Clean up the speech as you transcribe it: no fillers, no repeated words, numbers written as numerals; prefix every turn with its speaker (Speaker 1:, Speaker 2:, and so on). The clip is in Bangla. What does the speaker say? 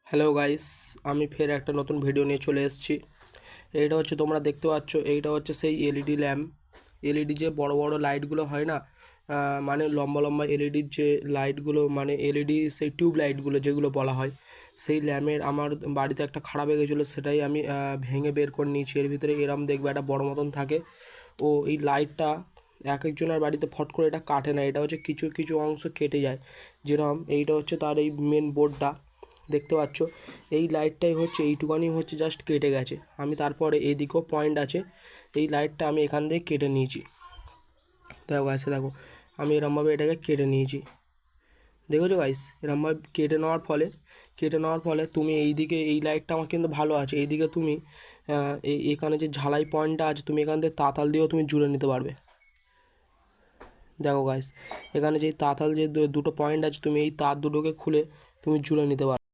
Speaker 1: হ্যালো গাইস, আমি ফের একটা নতুন ভিডিও নিয়ে চলে এসেছি। এইটা হচ্ছে তোমরা দেখতে পাচ্ছ, এইটা হচ্ছে সেই এলইডি ল্যাম্প। এলইডি যে বড় বড় লাইটগুলো হয় না, মানে লম্বা লম্বা এলইডির যে লাইটগুলো, মানে এলইডি সেই টিউব লাইটগুলো যেগুলো বলা হয়, সেই ল্যাম্পের আমার বাড়িতে একটা খারাপ হয়ে গেছিলো। সেটাই আমি ভেঙে বের করে নিয়েছি। এর ভিতরে এরম দেখবে একটা বড় মতন থাকে। ও এই লাইটটা এক একজনের বাড়িতে ফট করে এটা কাটে না, এটা হচ্ছে কিছু কিছু অংশ কেটে যায়। যেরকম এইটা হচ্ছে তার এই মেন বোর্ডটা দেখতে পাচ্ছ, এই লাইটটাই হচ্ছে এইটুকানি হচ্ছে জাস্ট কেটে গেছে। আমি তারপরে এইদিকেও পয়েন্ট আছে, এই লাইটটা আমি এখান থেকে কেটে নিয়েছি। দেখো গাইস, দেখো আমি এরমভাবে এটাকে কেটে নিয়েছি। দেখেছো গাইস, এরমভাবে কেটে নেওয়ার ফলে তুমি এইদিকে এই লাইটটা আমার কিন্তু ভালো আছে। এইদিকে তুমি এখানে যে ঝালাই পয়েন্টটা আছে, তুমি এখান থেকে তাতাল দিয়েও তুমি জুড়ে নিতে পারবে। দেখো গাইস, এখানে যে তাতাল যে দুটো পয়েন্ট আছে, তুমি এই তার দুটোকে খুলে তুমি জুড়ে নিতে পারবে।